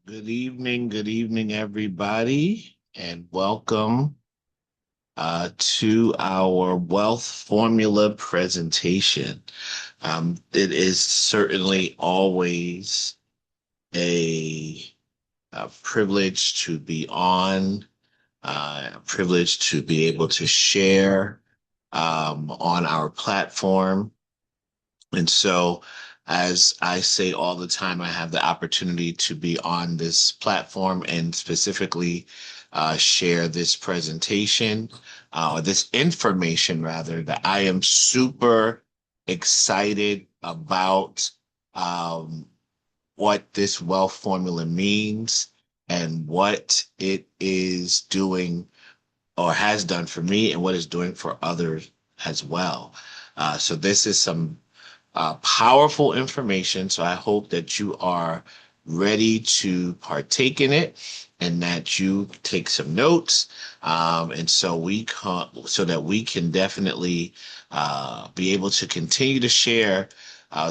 Good evening, everybody, and welcome to our Wealth Formula presentation. It is certainly always a, a privilege to be on, a privilege to be able to share on our platform. And so, as I say all the time, I have the opportunity to be on this platform and specifically share this presentation, or this information rather, that I am super excited about what this wealth formula means and what it is doing or has done for me and what it's doing for others as well. So this is some powerful information. So I hope that you are ready to partake in it and that you take some notes. And so so that we can definitely be able to continue to share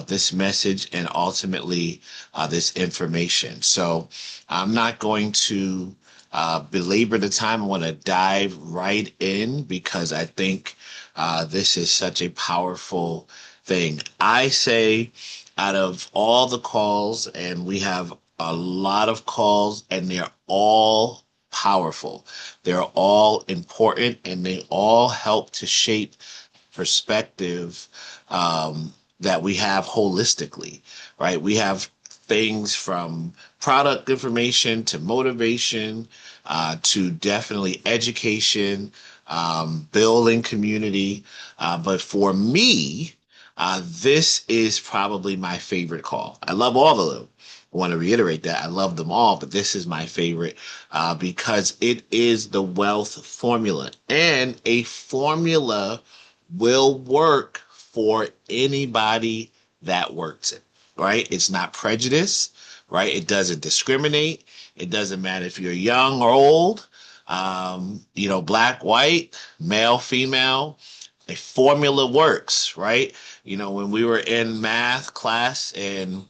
this message and ultimately this information. So I'm not going to belabor the time. I want to dive right in because I think this is such a powerful thing. I say out of all the calls, and we have a lot of calls, and they're all powerful. They're all important, and they all help to shape perspective that we have holistically, right? We have things from product information to motivation to definitely education, building community. But for me, this is probably my favorite call. I love all of them. I want to reiterate that I love them all, but this is my favorite because it is the wealth formula, and a formula will work for anybody that works it, right? It's not prejudice, right? It doesn't discriminate. It doesn't matter if you're young or old, black, white, male, female. A formula works, right? When we were in math class and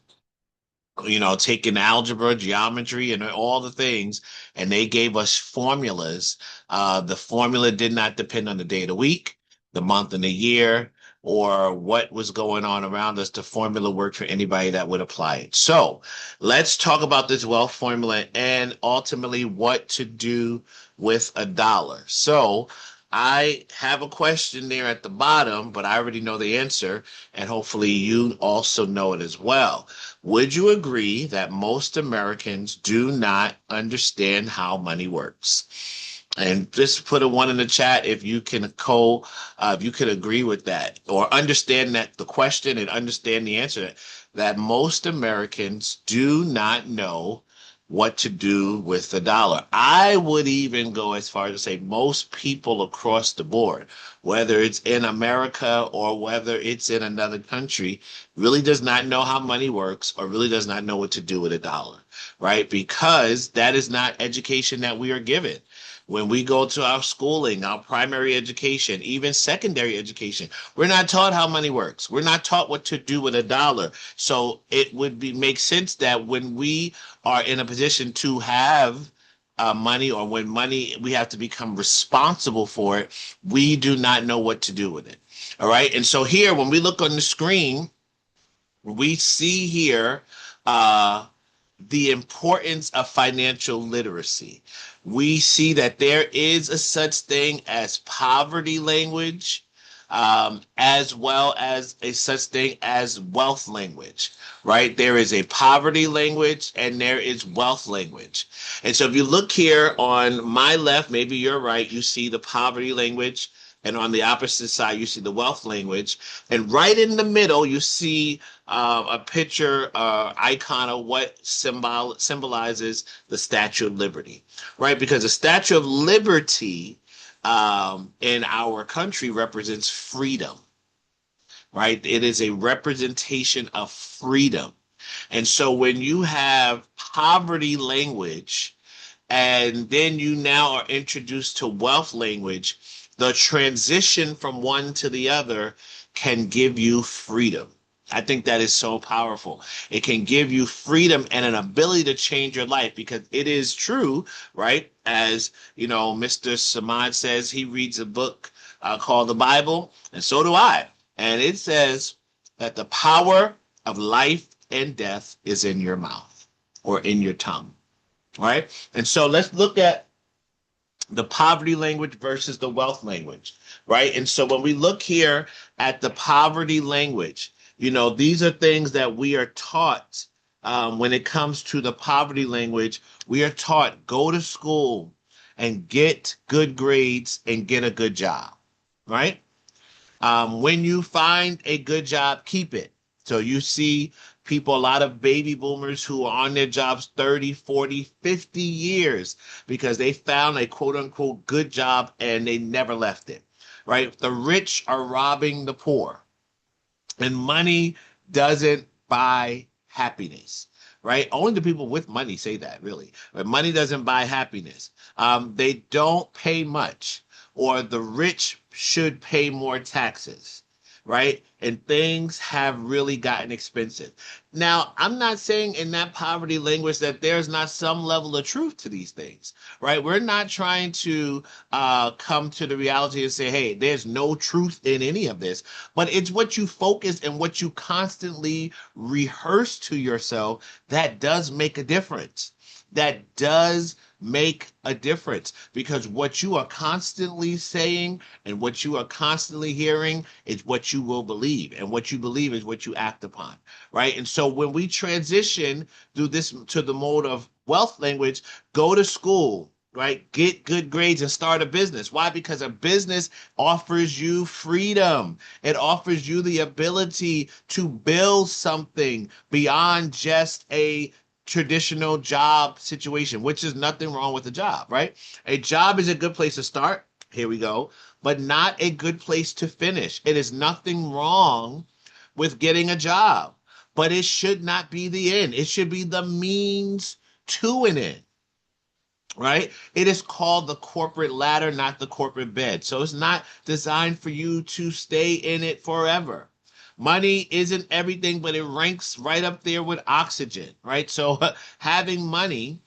taking algebra, geometry, and all the things, and they gave us formulas. The formula did not depend on the day of the week, the month, and the year, or what was going on around us. The formula worked for anybody that would apply it. So let's talk about this wealth formula and ultimately what to do with a dollar. So I have a question there at the bottom, but I already know the answer, and hopefully you also know it as well. Would you agree that most Americans do not understand how money works? And just put a one in the chat if you can if you could agree with that or understand that the question and understand the answer, that most Americans do not know what to do with the dollar. I would even go as far as to say most people across the board, whether it's in America or whether it's in another country, really does not know how money works or really does not know what to do with a dollar, right? Because that is not education that we are given. When we go to our schooling, our primary education, even secondary education, we're not taught how money works. We're not taught what to do with a dollar. So it would make sense that when we are in a position to have money, or when money, we have to become responsible for it, we do not know what to do with it. All right. And so here, when we look on the screen, we see here uh, the importance of financial literacy. We see that there is a such thing as poverty language, as well as a such thing as wealth language, right? There is a poverty language and there is wealth language. And so if you look here on my left, maybe you're right, you see the poverty language. And on the opposite side, you see the wealth language. And right in the middle, you see a picture, icon of what symbolizes the Statue of Liberty, right? Because the Statue of Liberty in our country represents freedom, right? It is a representation of freedom. And so when you have poverty language and then you now are introduced to wealth language, the transition from one to the other can give you freedom. I think that is so powerful. It can give you freedom and an ability to change your life because it is true, right? As you know, Mr. Samad says he reads a book called the Bible, and so do I. And it says that the power of life and death is in your mouth or in your tongue, right? And so let's look at the poverty language versus the wealth language, right? And so when we look here at the poverty language, you know, these are things that we are taught when it comes to the poverty language. We are taught go to school and get good grades and get a good job, right? When you find a good job, keep it. So you see people, a lot of baby boomers who are on their jobs 30, 40, 50 years because they found a quote unquote good job and they never left it, right? The rich are robbing the poor, and money doesn't buy happiness, right? Only the people with money say that, really. But money doesn't buy happiness. They don't pay much, or the rich should pay more taxes, right? And things have really gotten expensive. Now, I'm not saying in that poverty language that there's not some level of truth to these things, right? We're not trying to come to the reality and say, hey, there's no truth in any of this, but it's what you focus and what you constantly rehearse to yourself that does make a difference. That does make a difference because what you are constantly saying and what you are constantly hearing is what you will believe, and what you believe is what you act upon, right? And so when we transition through this to the mode of wealth language, go to school, right? Get good grades and start a business. Why? Because a business offers you freedom. It offers you the ability to build something beyond just a traditional job situation, which is nothing wrong with a job, right? A job is a good place to start. Here we go, but not a good place to finish. It is nothing wrong with getting a job, but it should not be the end. It should be the means to an end, right? It is called the corporate ladder, not the corporate bed. So it's not designed for you to stay in it forever. Money isn't everything, but it ranks right up there with oxygen, right? So having money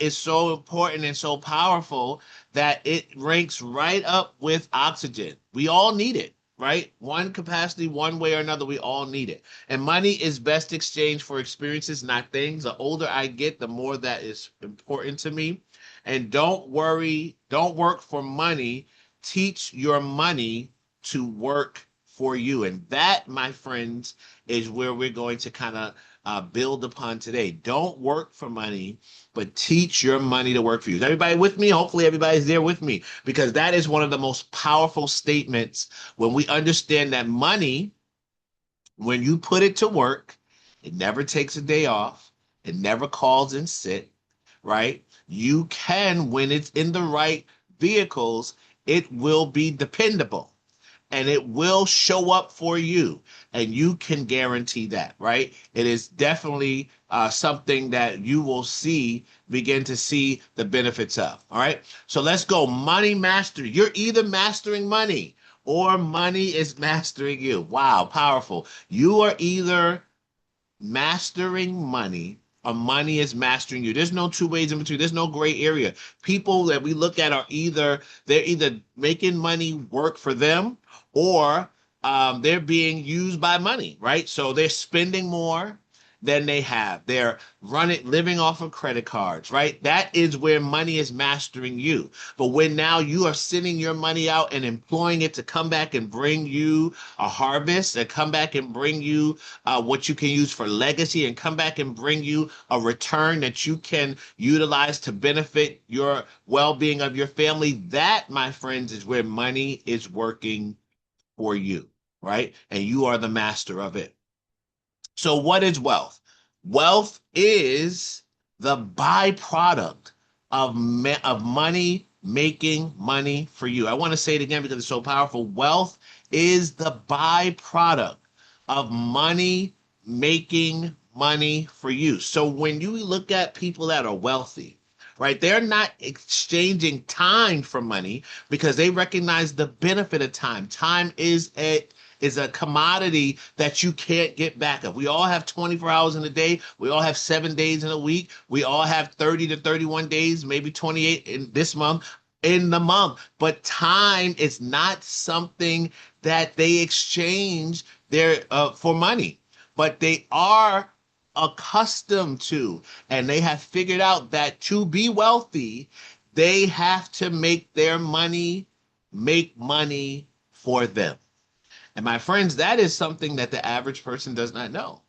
is so important and so powerful that it ranks right up with oxygen. We all need it, right? One capacity, one way or another, we all need it. And money is best exchanged for experiences, not things. The older I get, the more that is important to me. And don't worry, don't work for money. Teach your money to work for you. And that, my friends, is where we're going to kind of build upon today. Don't work for money, but teach your money to work for you. Is everybody with me? Hopefully everybody's there with me, because that is one of the most powerful statements when we understand that money, when you put it to work, it never takes a day off. It never calls in sick, right? You can, when it's in the right vehicles, it will be dependable and it will show up for you. And you can guarantee that, right? It is definitely something that you will begin to see the benefits of. All right. So let's go. Money mastery. You're either mastering money or money is mastering you. Wow, powerful. You are either mastering money or money is mastering you. There's no two ways in between. There's no gray area. People that we look at are they're either making money work for them, or they're being used by money, right? So they're spending more than they have. They're living off of credit cards, right? That is where money is mastering you. But when now you are sending your money out and employing it to come back and bring you a harvest, and come back and bring you what you can use for legacy, and come back and bring you a return that you can utilize to benefit your well-being of your family, that, my friends, is where money is working for you, right? And you are the master of it. So what is wealth? Wealth is the byproduct of money making money for you. I want to say it again because it's so powerful. Wealth is the byproduct of money making money for you. So when you look at people that are wealthy, right? They're not exchanging time for money because they recognize the benefit of time. Time is a commodity that you can't get back of. We all have 24 hours in a day. We all have 7 days in a week. We all have 30 to 31 days, maybe 28 in this month, in the month. But time is not something that they exchange for money, but they are accustomed to, and they have figured out that to be wealthy, they have to make money for them. And my friends, that is something that the average person does not know,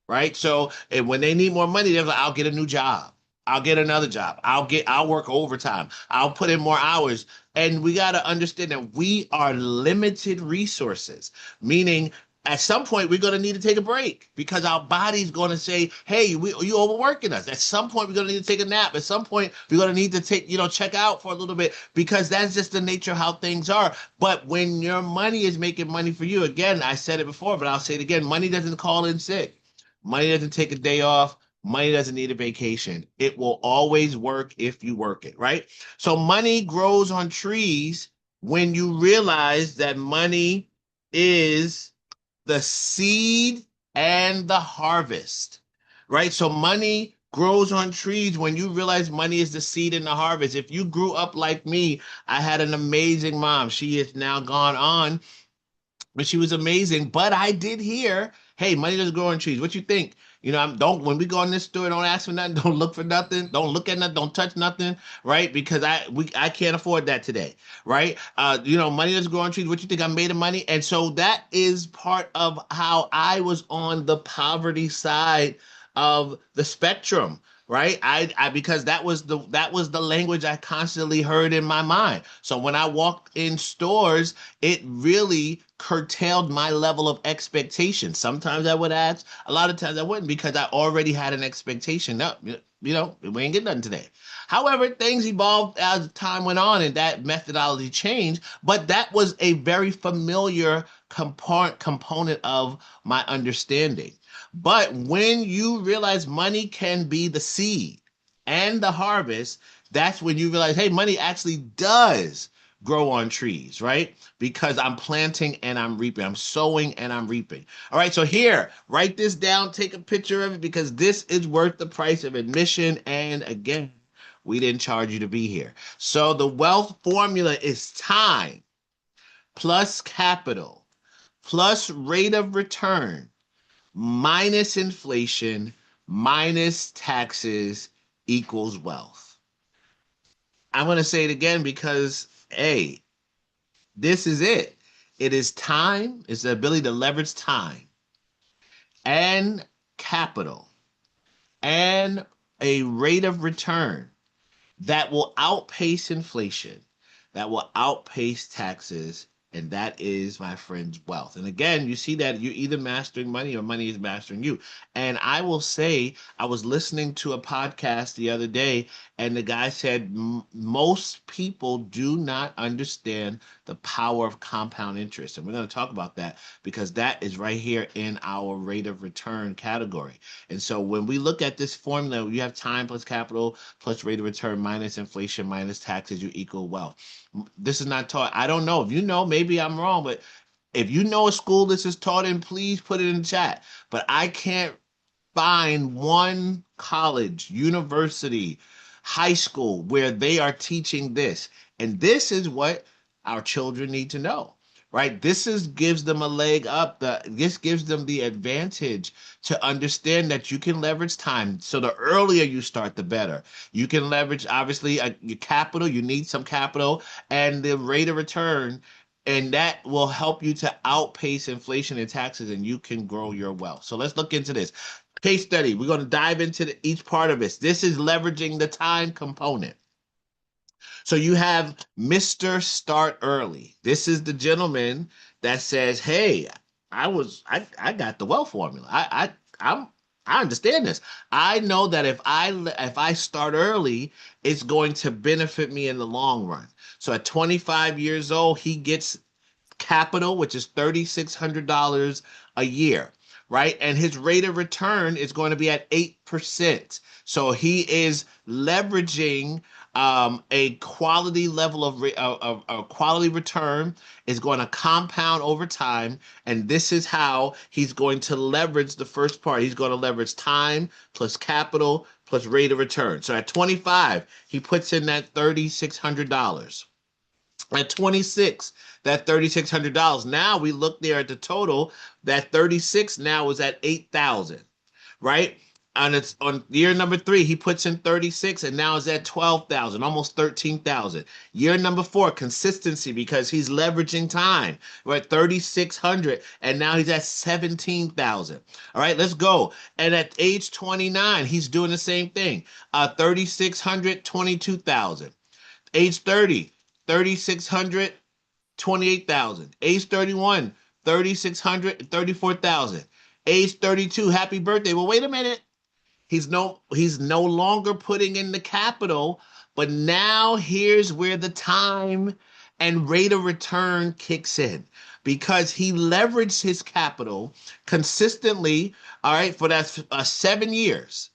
right? So and when they need more money, they're like, I'll get a new job. I'll get another job. I'll work overtime. I'll put in more hours. And we got to understand that we are limited resources, meaning at some point we're going to need to take a break because our body's going to say, hey, you overworking us. At some point we're going to need to take a nap. At some point we're going to need to check out for a little bit because that's just the nature of how things are. But when your money is making money for you, again, I said it before, but I'll say it again, money doesn't call in sick. Money doesn't take a day off. Money doesn't need a vacation. It will always work if you work it, right? So money grows on trees when you realize that money is the seed and the harvest, right? So money grows on trees when you realize money is the seed and the harvest. If you grew up like me, I had an amazing mom. She is now gone on, but she was amazing. But I did hear, hey, money doesn't grow on trees. What you think? Don't when we go in this store, don't ask for nothing, don't look for nothing, don't look at nothing, don't touch nothing, right? Because I can't afford that today, right? Money doesn't grow on trees. What you think? I'm made of money, and so that is part of how I was on the poverty side of the spectrum, right? I because that was the language I constantly heard in my mind. So when I walked in stores, it really curtailed my level of expectation. Sometimes I would ask, a lot of times I wouldn't because I already had an expectation. No, we ain't getting nothing today. However, things evolved as time went on and that methodology changed, but that was a very familiar component of my understanding. But when you realize money can be the seed and the harvest, that's when you realize, hey, money actually does grow on trees, right? Because I'm planting and I'm reaping. I'm sowing and I'm reaping. All right, so here, write this down, take a picture of it because this is worth the price of admission. And again, we didn't charge you to be here. So the wealth formula is time plus capital plus rate of return minus inflation minus taxes equals wealth. I'm going to say it again because, hey, this is it. It is time, it's the ability to leverage time and capital and a rate of return that will outpace inflation, that will outpace taxes, and that is, my friends, wealth. And again, you see that you're either mastering money or money is mastering you. And I will say, I was listening to a podcast the other day, and the guy said most people do not understand the power of compound interest. And we're going to talk about that because that is right here in our rate of return category. And so when we look at this formula, you have time plus capital plus rate of return minus inflation minus taxes, you equal wealth. This is not taught. I don't know. If you know, maybe I'm wrong, but if you know a school this is taught in, please put it in the chat. But I can't find one college, university, high school where they are teaching this. And this is what our children need to know, right? Gives them a leg up. This gives them the advantage to understand that you can leverage time. So the earlier you start, the better. You can leverage, obviously, your capital. You need some capital and the rate of return, and that will help you to outpace inflation and taxes, and you can grow your wealth. So let's look into this. Case study. We're going to dive into each part of this. This is leveraging the time component. So you have Mr. Start Early. This is the gentleman that says, "Hey, I got the wealth formula. I understand this. I know that if I start early, it's going to benefit me in the long run." So at 25 years old, he gets capital, which is $3,600 a year. right? And his rate of return is going to be at 8%. So he is leveraging a quality level of quality return is going to compound over time. And this is how he's going to leverage the first part. He's going to leverage time plus capital plus rate of return. So at 25, he puts in that $3,600. At 26, that $3,600. Now we look there at the total. That 36 now is at 8,000, right? And it's on year number 3, he puts in 36 and now is at 12,000, almost 13,000. Year number 4, consistency because he's leveraging time. We're at 3,600 and now he's at 17,000. All right, let's go. And at age 29, he's doing the same thing. 3,600, 22,000. Age 30, 3,600, 28,000. Age 31, 3,600, 34,000. Age 32, happy birthday. Well, wait a minute. He's no longer putting in the capital, but now here's where the time and rate of return kicks in because he leveraged his capital consistently, all right, for that 7 years,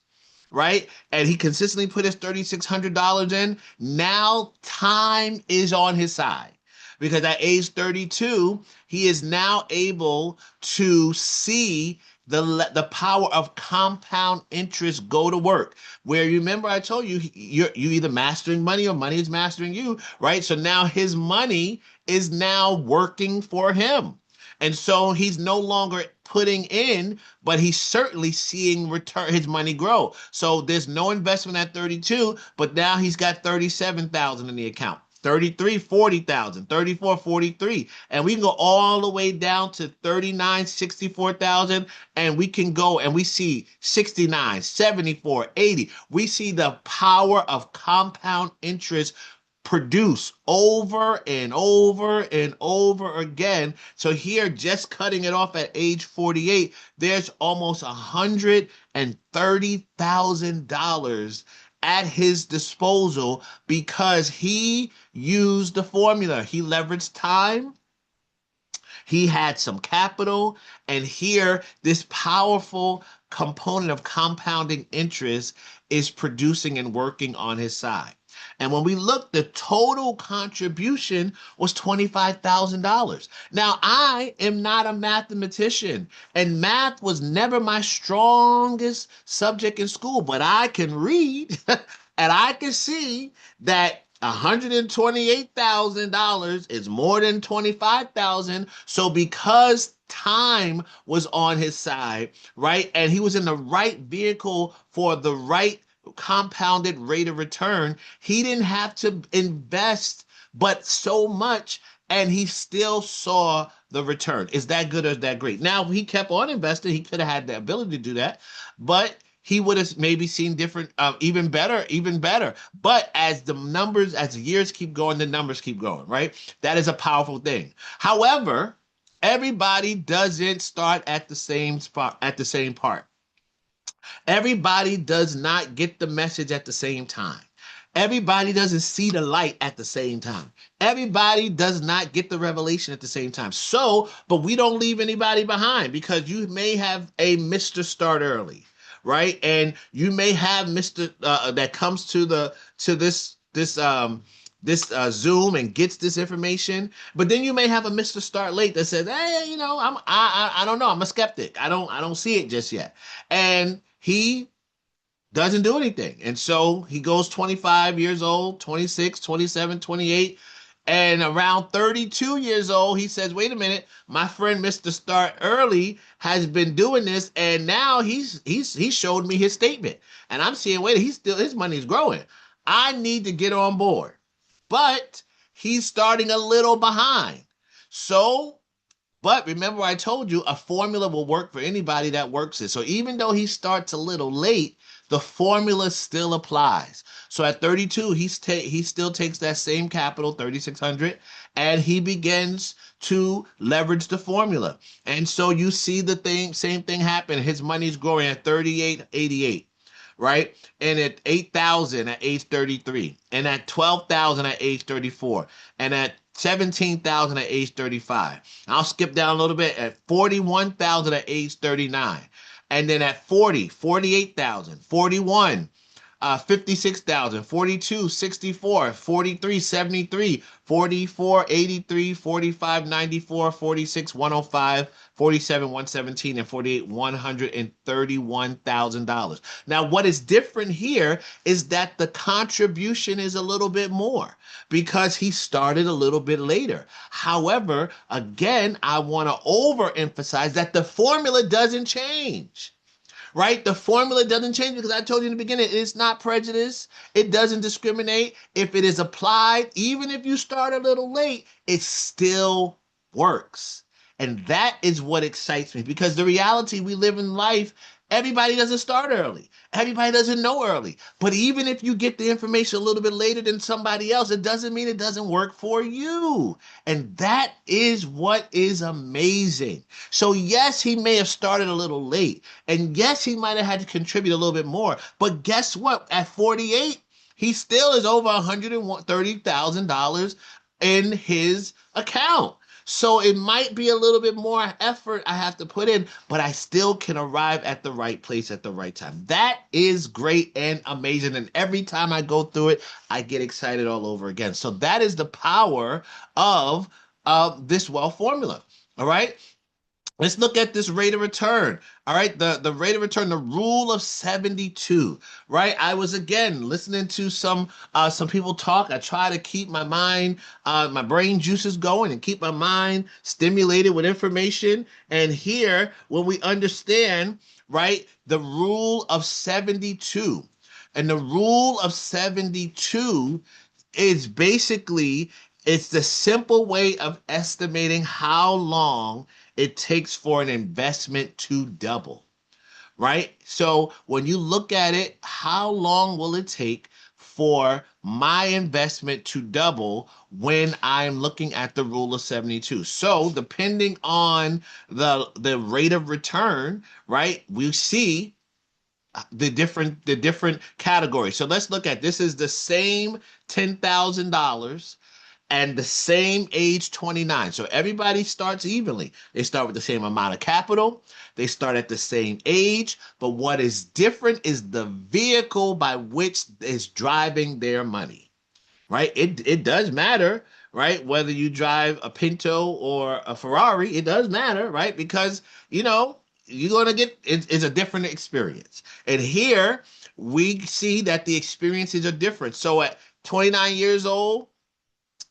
right? And he consistently put his $3,600 in. Now time is on his side because at age 32, he is now able to see the power of compound interest go to work. Where you remember I told you you're either mastering money or money is mastering you, right? So now his money is now working for him. And so he's no longer putting in, but he's certainly seeing return his money grow. So there's no investment at 32, but now he's got 37,000 in the account. 33, 40,000, 34, 43. And we can go all the way down to 39, 64,000. And we can go and we see 69, 74, 80. We see the power of compound interest produce over and over and over again. So here, just cutting it off at age 48, there's almost $130,000 at his disposal because he used the formula. He leveraged time. He had some capital, and here this powerful component of compounding interest is producing and working on his side. And when we look, the total contribution was $25,000. Now, I am not a mathematician, and math was never my strongest subject in school, but I can read and I can see that $128,000 is more than 25,000. So because time was on his side, right, and he was in the right vehicle for the right compounded rate of return, he didn't have to invest but so much, and he still saw the return. Is that good or is that great? Now, if he kept on investing, he could have had the ability to do that, but he would have maybe seen different, even better. But as the numbers, as the years keep going, the numbers keep going, right? That is a powerful thing. However, everybody doesn't start at the same spot, at the same part. Everybody does not get the message at the same time. Everybody doesn't see the light at the same time. Everybody does not get the revelation at the same time. So, but we don't leave anybody behind because you may have a Mr. Start Early, right? And you may have Mr. That comes to this Zoom and gets this information, but then you may have a Mr. Start Late that says, "Hey, I don't know. I'm a skeptic. I don't see it just yet," and he doesn't do anything. And so he goes 25 years old, 26, 27, 28, and around 32 years old, he says, "Wait a minute, my friend Mr. Start Early has been doing this, and now he showed me his statement, and I'm seeing, wait, his money is growing. I need to get on board." But he's starting a little behind. But remember I told you a formula will work for anybody that works it. So even though he starts a little late, the formula still applies. So at 32, he still takes that same capital, 3,600, and he begins to leverage the formula. And so you see the same thing happen. His money's growing at 38.88. Right? And at 8,000 at age 33, and at 12,000 at age 34, and at 17,000 at age 35. I'll skip down a little bit at 41,000 at age 39. And then at 40, 48,000, 41, 56,000, 42, 64, 43, 73, 44, 83, 45, 94, 46, 105, 47, 117, and 48, $131,000. Now, what is different here is that the contribution is a little bit more because he started a little bit later. However, again, I want to overemphasize that the formula doesn't change. Right? The formula doesn't change because I told you in the beginning, it's not prejudice. It doesn't discriminate. If it is applied, even if you start a little late, it still works. And that is what excites me because the reality we live in life, everybody doesn't start early. Everybody doesn't know early. But even if you get the information a little bit later than somebody else, it doesn't mean it doesn't work for you. And that is what is amazing. So yes, he may have started a little late. And yes, he might have had to contribute a little bit more. But guess what? At 48, he still is over $130,000 in his account. So it might be a little bit more effort I have to put in, but I still can arrive at the right place at the right time. That is great and amazing. And every time I go through it, I get excited all over again. So that is the power of this wealth formula. All right. Let's look at this rate of return. All right, the rate of return, the rule of 72. Right, I was again listening to some people talk. I try to keep my mind, my brain juices going, and keep my mind stimulated with information. And here, when we understand, right, the rule of 72, and the rule of 72 is basically it's the simple way of estimating how long it takes for an investment to double, right? So when you look at it, how long will it take for my investment to double when I'm looking at the rule of 72? So depending on the rate of return, right, we see the different categories. So let's look at this is the same $10,000 and the same age 29. So everybody starts evenly. They start with the same amount of capital. They start at the same age. But what is different is the vehicle by which is driving their money, right? It does matter, right? Whether you drive a Pinto or a Ferrari, it does matter, right? Because, you're going to get, it's a different experience. And here we see that the experiences are different. So at 29 years old,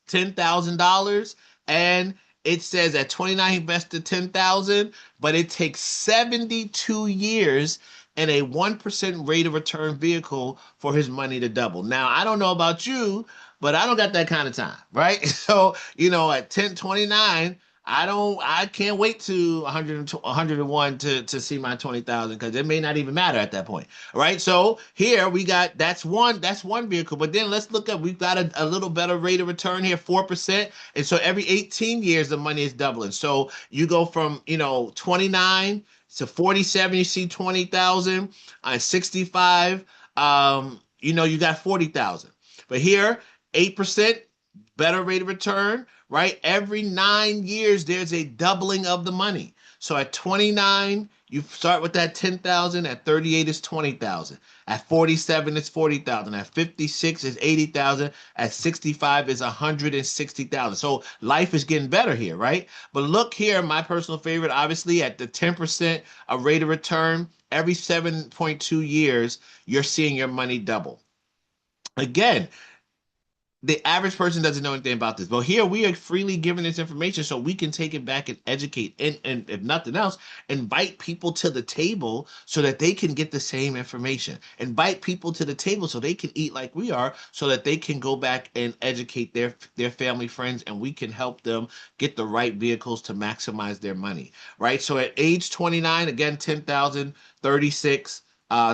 $10,000, and it says at 29 he invested 10,000, but it takes 72 years and a 1% rate of return vehicle for his money to double. Now, I don't know about you, but I don't got that kind of time, right? So, at 1029, I can't wait to 101 to see my 20,000 because it may not even matter at that point. Right. So here we got that's one vehicle. But then let's look at we've got a little better rate of return here, 4%. And so every 18 years the money is doubling. So you go from 29 to 47, you see 20,000, 65, you got 40,000. But here, 8%, better rate of return, right? Every 9 years, there's a doubling of the money. So at 29, you start with that 10,000. At 38, it's 20,000. At 47, it's 40,000. At 56, it's 80,000. At 65, it's 160,000. So life is getting better here, right? But look here, my personal favorite, obviously at the 10% rate of return, every 7.2 years, you're seeing your money double. Again, the average person doesn't know anything about this. But here we are freely giving this information so we can take it back and educate and if nothing else, invite people to the table so that they can get the same information. Invite people to the table so they can eat like we are so that they can go back and educate their family, friends, and we can help them get the right vehicles to maximize their money, right? So at age 29, again, 10,000, 36,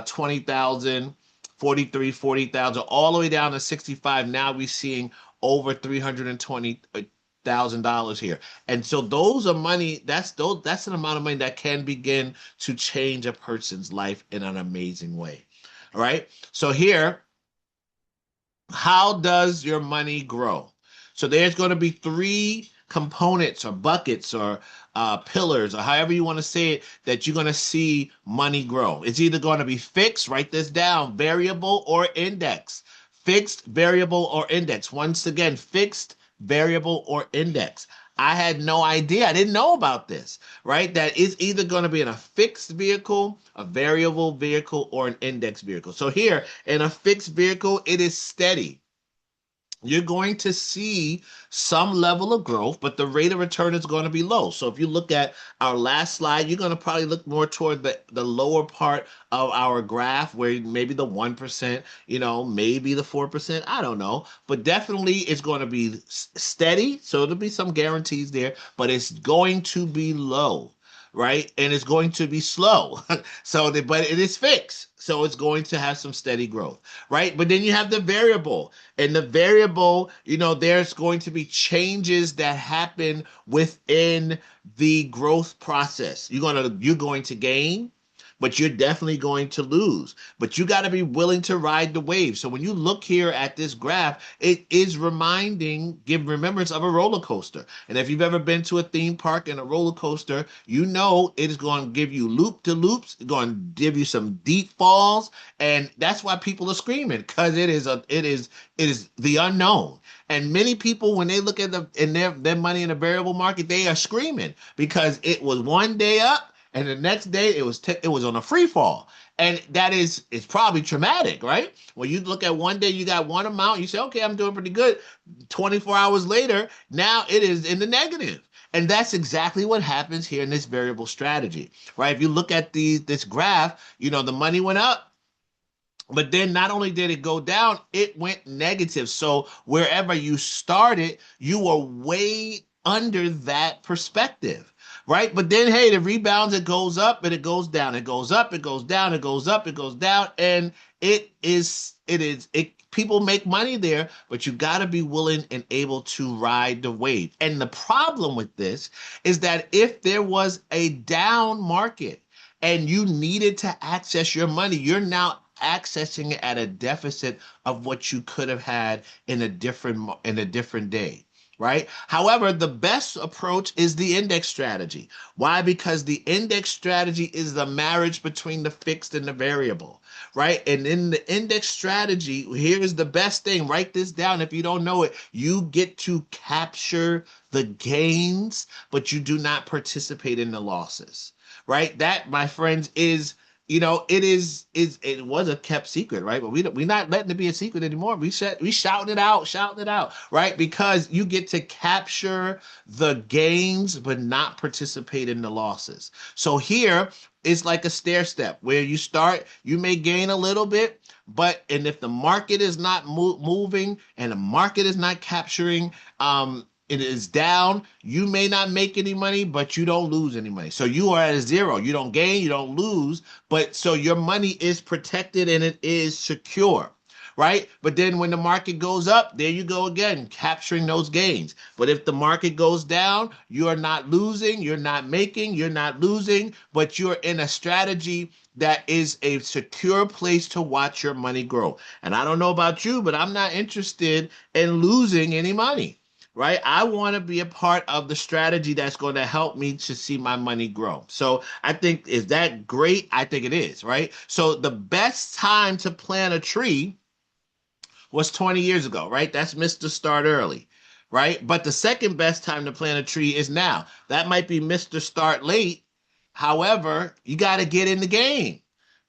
20,000, 43, 40,000, all the way down to 65. Now we're seeing over $320,000 here. And so those are money, that's an amount of money that can begin to change a person's life in an amazing way. All right. So here, how does your money grow? So there's going to be three components or buckets or pillars or however you want to say it that you're going to see money grow. It's either going to be fixed, write this down, variable or index. Fixed, variable, or index. Once again, fixed, variable, or index. I had no idea. I didn't know about this, right? That is either going to be in a fixed vehicle, a variable vehicle, or an index vehicle. So here in a fixed vehicle, it is steady. You're going to see some level of growth, but the rate of return is going to be low. So if you look at our last slide, you're going to probably look more toward the lower part of our graph where maybe the 1%, maybe the 4%, I don't know. But definitely it's going to be steady. So there'll be some guarantees there, but it's going to be low, right? And it's going to be slow. But it is fixed. So it's going to have some steady growth, right? But then you have the variable. And the variable, there's going to be changes that happen within the growth process. You're going to gain, but you're definitely going to lose. But you got to be willing to ride the wave. So when you look here at this graph, it is give remembrance of a roller coaster. And if you've ever been to a theme park and a roller coaster, you know it is going to give you loop to loops, it's going to give you some deep falls, and that's why people are screaming, because it is the unknown. And many people, when they look at their money in the variable market, they are screaming because it was one day up, and the next day it was on a free fall. And it's probably traumatic, right? When you look at one day, you got one amount, you say, okay, I'm doing pretty good. 24 hours later, now it is in the negative. And that's exactly what happens here in this variable strategy, right? If you look at this graph, the money went up, but then not only did it go down, it went negative. So wherever you started, you were way under that perspective. Right. But then, hey, the rebounds, it goes up and it goes down. It goes up, it goes down, it goes up, it goes down. And people make money there, but you got to be willing and able to ride the wave. And the problem with this is that if there was a down market and you needed to access your money, you're now accessing it at a deficit of what you could have had in a different day. Right? However, the best approach is the index strategy. Why? Because the index strategy is the marriage between the fixed and the variable, right? And in the index strategy, here's the best thing. Write this down if you don't know it. You get to capture the gains, but you do not participate in the losses, right? That, my friends, is it was a kept secret, right? But we're not letting it be a secret anymore. We shouting it out, right? Because you get to capture the gains, but not participate in the losses. So here it's like a stair step where you start, you may gain a little bit, and if the market is not moving and the market is not capturing, it is down, you may not make any money, but you don't lose any money. So you are at a zero. You don't gain, you don't lose, but so your money is protected and it is secure, right? But then when the market goes up, there you go again, capturing those gains. But if the market goes down, you are not losing, you're not making, you're not losing, but you're in a strategy that is a secure place to watch your money grow. And I don't know about you, but I'm not interested in losing any money. Right? I want to be a part of the strategy that's going to help me to see my money grow. So I think, is that great? I think it is, right? So the best time to plant a tree was 20 years ago, right? That's Mr. Start Early, right? But the second best time to plant a tree is now. That might be Mr. Start Late. However, you got to get in the game.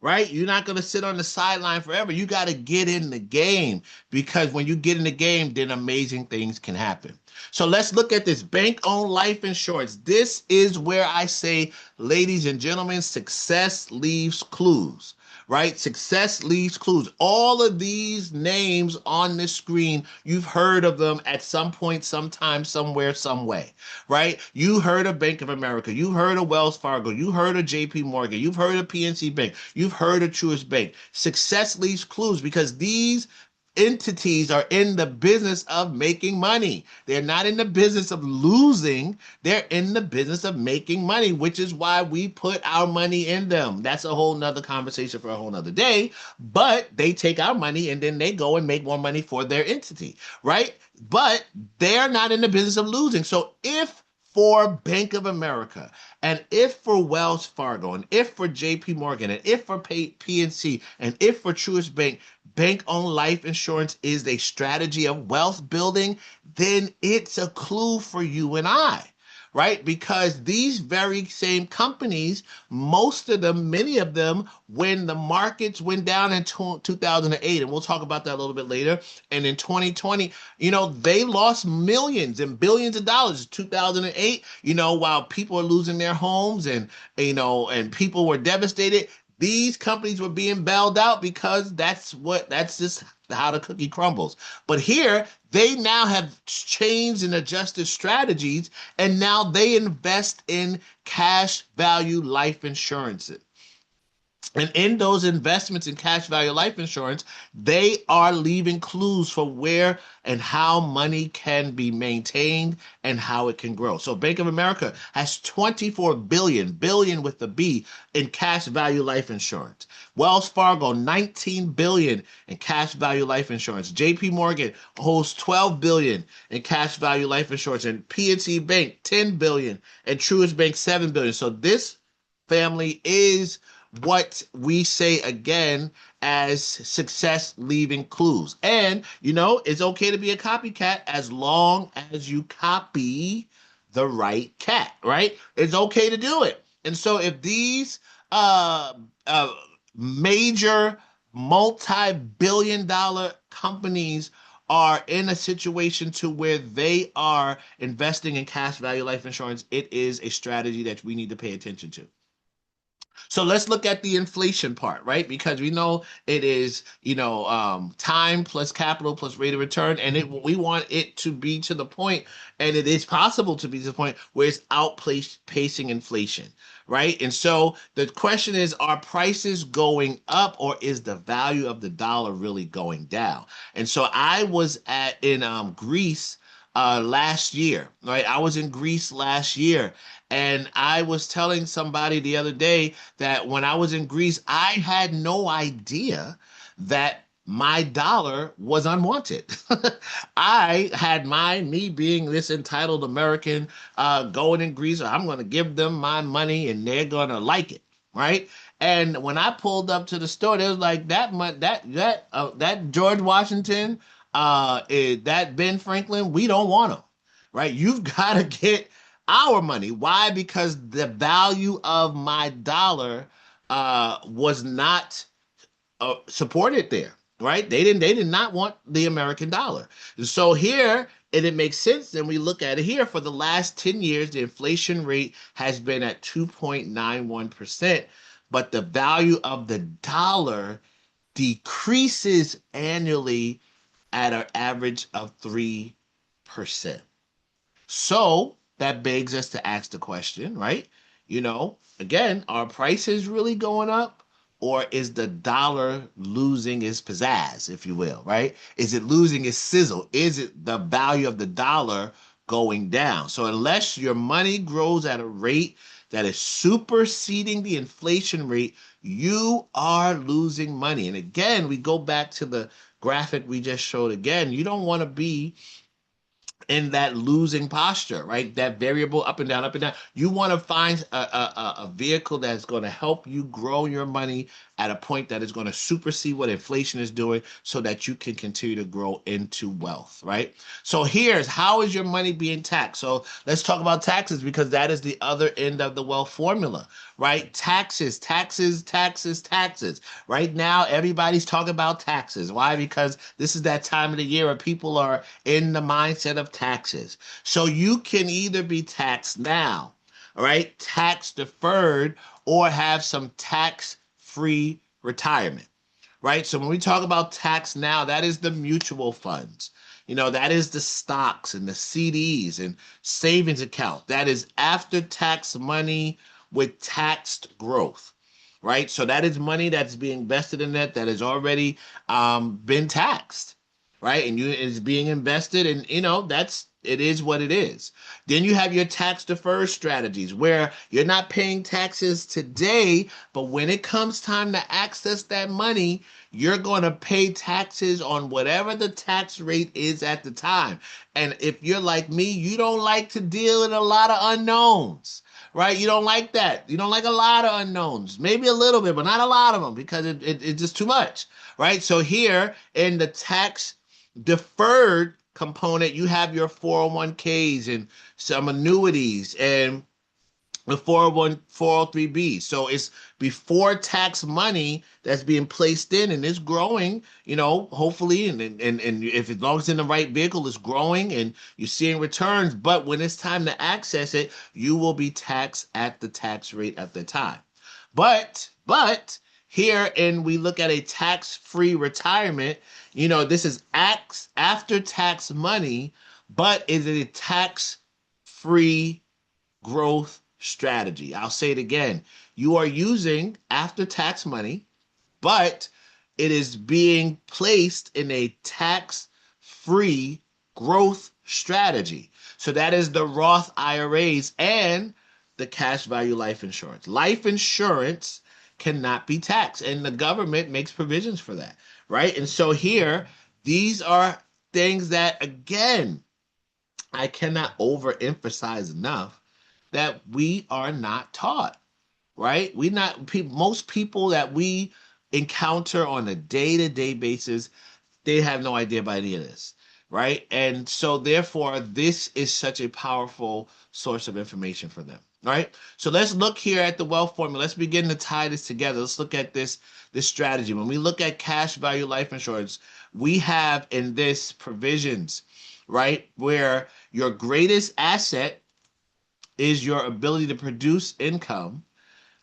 Right? You're not going to sit on the sideline forever. You got to get in the game, because when you get in the game, then amazing things can happen. So let's look at this bank-owned life insurance. This is where I say, ladies and gentlemen, success leaves clues. Right? Success leaves clues. All of these names on this screen, you've heard of them at some point, sometime, somewhere, some way, right? You heard of Bank of America. You heard of Wells Fargo. You heard of JP Morgan. You've heard of PNC Bank. You've heard of Truist Bank. Success leaves clues because these entities are in the business of making money. They're not in the business of losing. They're in the business of making money, which is why we put our money in them. That's a whole nother conversation for a whole nother day. But they take our money and then they go and make more money for their entity, right? But they're not in the business of losing. So if for Bank of America, and if for Wells Fargo, and if for JP Morgan, and if for PNC, and if for Truist Bank, bank-owned life insurance is a strategy of wealth building, then it's a clue for you and I, right? Because these very same companies, most of them, many of them, when the markets went down in 2008, and we'll talk about that a little bit later, and in 2020, they lost millions and billions of dollars in 2008, while people are losing their homes and people were devastated. These companies were being bailed out because that's just how the cookie crumbles. But here, they now have changed and adjusted strategies, and now they invest in cash value life insurance. And in those investments in cash value life insurance, they are leaving clues for where and how money can be maintained and how it can grow. So Bank of America has 24 billion with the B in cash value life insurance. Wells Fargo, 19 billion in cash value life insurance. JP Morgan holds 12 billion in cash value life insurance, and PNC Bank 10 billion and Truist Bank 7 billion. So this family is what we say again as success leaving clues. And, it's okay to be a copycat as long as you copy the right cat, right? It's okay to do it. And so if these major multi-billion dollar companies are in a situation to where they are investing in cash value life insurance, it is a strategy that we need to pay attention to. So let's look at the inflation part, right? Because we know it is, time plus capital plus rate of return, and we want it to be to the point, and it is possible to be to the point where it's outpacing inflation, right? And so the question is, are prices going up, or is the value of the dollar really going down? And so I was in Greece last year, right? I was in Greece last year, and I was telling somebody the other day that when I was in Greece, I had no idea that my dollar was unwanted. I had me being this entitled American, going in Greece. I'm going to give them my money and they're going to like it, right? And when I pulled up to the store, they was like that George Washington, that Ben Franklin, we don't want them, right? You've got to get our money. Why? Because the value of my dollar was not supported there, right? They did not want the American dollar. So here, and it makes sense, and we look at it here, for the last 10 years, the inflation rate has been at 2.91%, but the value of the dollar decreases annually at an average of 3%. So that begs us to ask the question, right? Again, are prices really going up? Or is the dollar losing its pizzazz, if you will, right? Is it losing its sizzle? Is it the value of the dollar going down? So unless your money grows at a rate that is superseding the inflation rate, you are losing money. And again, we go back to the graphic we just showed again. You don't want to be in that losing posture, right? That variable up and down, up and down. You want to find a vehicle that's going to help you grow your money at a point that is going to supersede what inflation is doing so that you can continue to grow into wealth, right? So here's how is your money being taxed? So let's talk about taxes, because that is the other end of the wealth formula, right? Taxes, taxes, taxes, taxes. Right now, everybody's talking about taxes. Why? Because this is that time of the year where people are in the mindset of taxes. So you can either be taxed now, all right, tax deferred, or have some tax-free retirement, right? So when we talk about tax now, that is the mutual funds. That is the stocks and the CDs and savings account. That is after tax money with taxed growth, right? So that is money that's being invested in that has already been taxed. right? And it's being invested, and it is what it is. Then you have your tax deferred strategies where you're not paying taxes today, but when it comes time to access that money, you're going to pay taxes on whatever the tax rate is at the time. And if you're like me, you don't like to deal in a lot of unknowns, right? You don't like that. You don't like a lot of unknowns, maybe a little bit, but not a lot of them because it's just too much, right? So here in the tax deferred component, you have your 401ks and some annuities and the 401, 403b. So it's before tax money that's being placed in and it's growing, hopefully, and if as long as it's in the right vehicle, it's growing and you're seeing returns. But when it's time to access it, you will be taxed at the tax rate at the time. But here, and we look at a tax-free retirement, this is after tax money, but is it a tax-free growth strategy? I'll say it again. You are using after tax money, but it is being placed in a tax-free growth strategy. So that is the Roth IRAs and the cash value life insurance. Life insurance cannot be taxed, and the government makes provisions for that, right? And so here, these are things that, again, I cannot overemphasize enough that we are not taught, right? Most people that we encounter on a day-to-day basis, they have no idea about any of this, right? And so therefore, this is such a powerful source of information for them, right? So let's look here at the wealth formula. Let's begin to tie this together. Let's look at this strategy. When we look at cash value life insurance, we have in this provisions, right, where your greatest asset is your ability to produce income.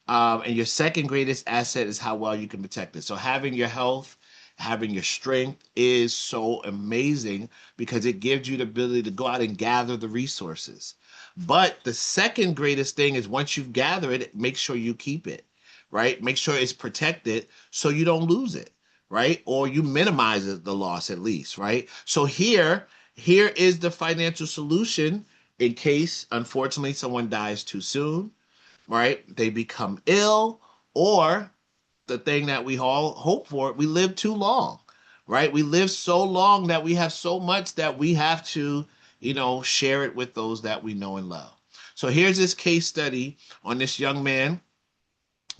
And your second greatest asset is how well you can protect it. So having your health, having your strength is so amazing because it gives you the ability to go out and gather the resources. But the second greatest thing is once you've gathered it, make sure you keep it, right? Make sure it's protected so you don't lose it, right? Or you minimize the loss at least, right? So here is the financial solution in case, unfortunately, someone dies too soon, right? They become ill, or the thing that we all hope for, we live too long, right? We live so long that we have so much that we have to, share it with those that we know and love. So here's this case study on this young man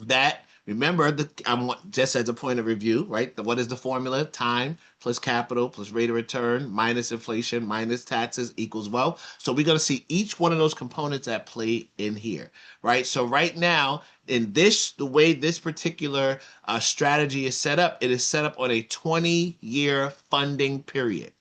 that, remember, I'm just as a point of review, right? What is the formula? Time plus capital plus rate of return minus inflation minus taxes equals wealth. So we're going to see each one of those components at play in here, right? So right now, the way this particular strategy is set up, it is set up on a 20-year funding period,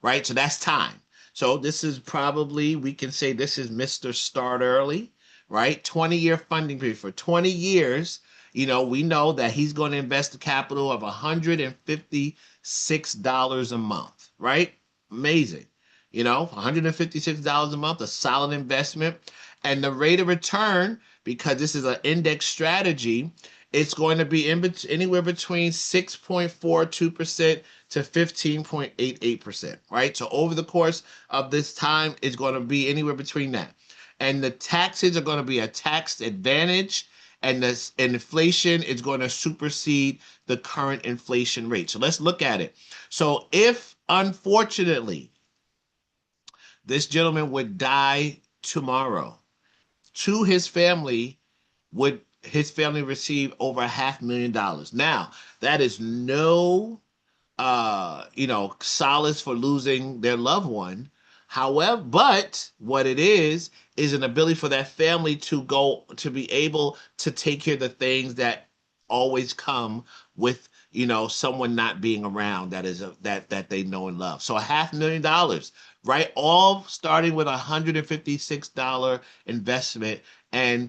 right? So that's time. So this is probably, we can say this is Mr. Start Early, right? 20-year funding period. For 20 years, we know that he's going to invest a capital of $156 a month, right? Amazing. $156 a month, a solid investment. And the rate of return, because this is an index strategy, it's going to be anywhere between 6.42% to 15.88%, right? So over the course of this time, it's going to be anywhere between that. And the taxes are going to be a tax advantage, and this inflation is going to supersede the current inflation rate. So let's look at it. So if, unfortunately, this gentleman would die tomorrow, to his family, would his family receive over $500,000. Now, that is no solace for losing their loved one. However, but what it is an ability for that family to be able to take care of the things that always come with, someone not being around that they know and love. So $500,000, right? All starting with $156 investment and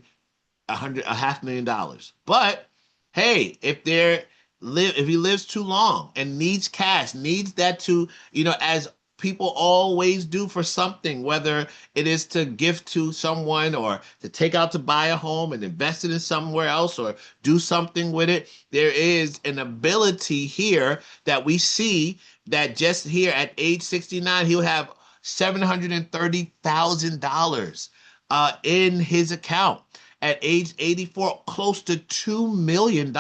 $500,000. But hey, if he lives too long and needs cash, needs that to, as people always do for something, whether it is to gift to someone or to take out to buy a home and invest it in somewhere else or do something with it, there is an ability here that we see that just here at age 69, he'll have $730,000 in his account. At age 84, close to $2 million,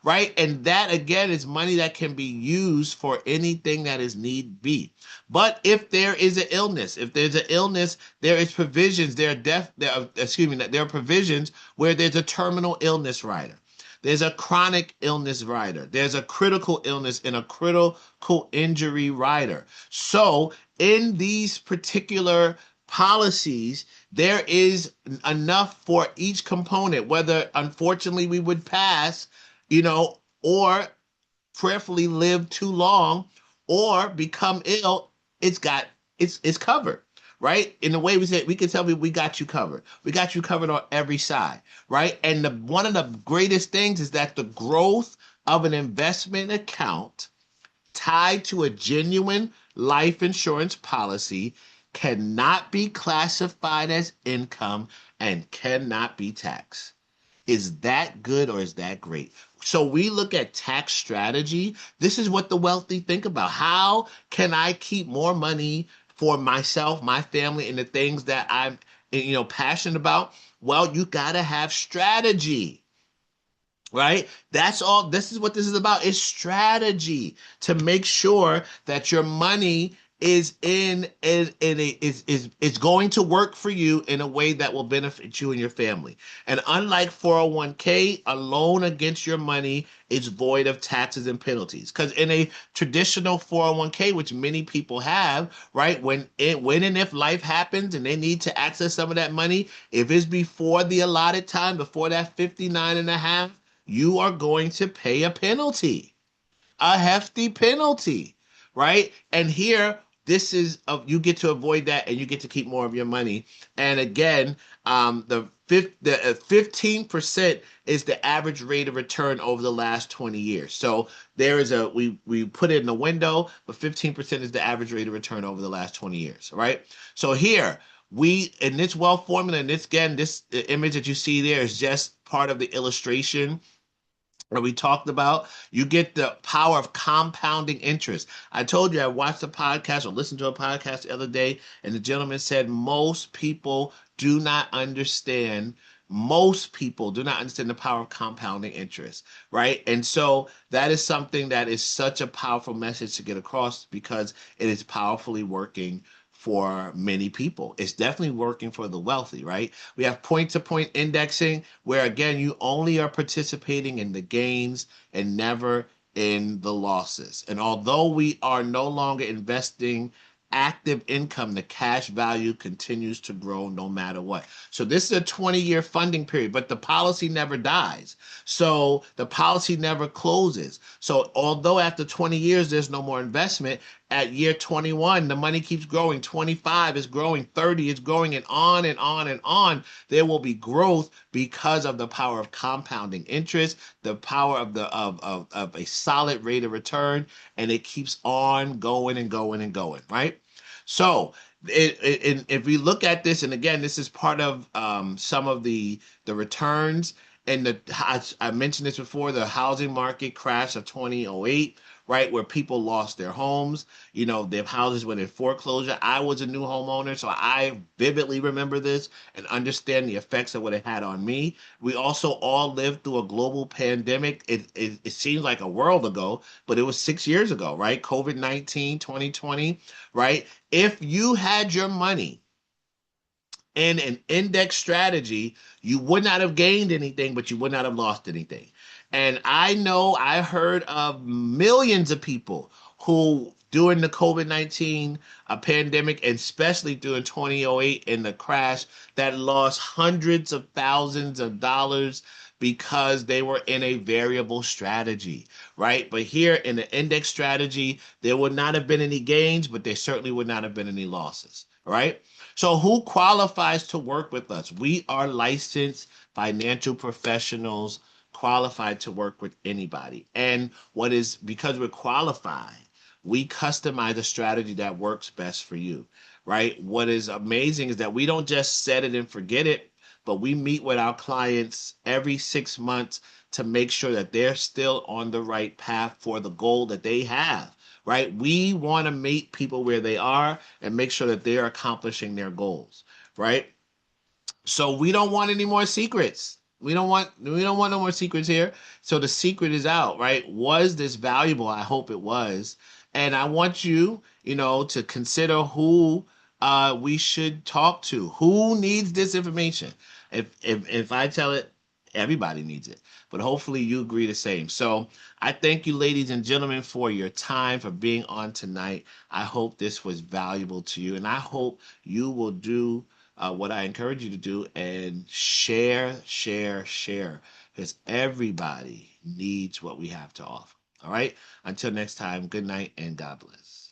right? And that again is money that can be used for anything that is need be. But if there is an illness, if there's an illness, there is provisions. There are provisions where there's a terminal illness rider. There's a chronic illness rider. There's a critical illness and a critical injury rider. So in these particular policies, there is enough for each component, whether unfortunately we would pass, or prayerfully live too long or become ill, it's covered, right? In the way we say, we can tell people we got you covered. We got you covered on every side, right? And one of the greatest things is that the growth of an investment account tied to a genuine life insurance policy cannot be classified as income and cannot be taxed. Is that good or is that great? So we look at tax strategy. This is what the wealthy think about. How can I keep more money for myself, my family, and the things that I'm, passionate about? Well, you got to have strategy, right? That's all. This is what this is about, is strategy to make sure that your money is going to work for you in a way that will benefit you and your family. And unlike 401k, a loan against your money is void of taxes and penalties. Because in a traditional 401k, which many people have, right, when and if life happens and they need to access some of that money, if it's before the allotted time, before that 59 and a half, you are going to pay a penalty, a hefty penalty, right? And here, this is you get to avoid that, and you get to keep more of your money. And again, the 15% is the average rate of return over the last 20 years. So there is we put it in the window, but 15% is the average rate of return over the last 20 years, right? So here in this wealth formula, and this image that you see there is just part of the illustration that we talked about. You get the power of compounding interest. I told you I watched a podcast or listened to a podcast the other day, and the gentleman said most people do not understand. Most people do not understand the power of compounding interest, right? And so that is something that is such a powerful message to get across, because it is powerfully working for many people. It's definitely working for the wealthy, right? We have point-to-point indexing, where again, you only are participating in the gains and never in the losses. And although we are no longer investing active income, the cash value continues to grow no matter what. So this is a 20-year funding period, but the policy never dies. So the policy never closes. So although after 20 years, there's no more investment, at year 21, the money keeps growing. 25 is growing, 30 is growing, and on and on and on. There will be growth because of the power of compounding interest, the power of a solid rate of return, and it keeps on going and going and going, right? So if we look at this, and again, this is part of some of the returns, and I mentioned this before, the housing market crash of 2008, right, where people lost their homes. Their houses went in foreclosure. I was a new homeowner, so I vividly remember this and understand the effects of what it had on me. We also all lived through a global pandemic. It seems like a world ago, but it was 6 years ago, right? COVID-19, 2020, right? If you had your money in an index strategy, you would not have gained anything, but you would not have lost anything. And I heard of millions of people who, during the COVID-19 pandemic, and especially during 2008 in the crash, that lost hundreds of thousands of dollars because they were in a variable strategy, right? But here in the index strategy, there would not have been any gains, but there certainly would not have been any losses, right? So who qualifies to work with us? We are licensed financial professionals qualified to work with anybody. And because we're qualified, we customize a strategy that works best for you, right? What is amazing is that we don't just set it and forget it, but we meet with our clients every 6 months to make sure that they're still on the right path for the goal that they have, right? We want to meet people where they are and make sure that they're accomplishing their goals, right? So we don't want any more secrets. We don't want no more secrets here. So the secret is out, right? Was this valuable? I hope it was. And I want you, to consider who we should talk to. Who needs this information? If I tell it, everybody needs it. But hopefully you agree the same. So I thank you, ladies and gentlemen, for your time, for being on tonight. I hope this was valuable to you, and I hope you will do what I encourage you to do and share, share, share, because everybody needs what we have to offer. All right. Until next time, good night and God bless.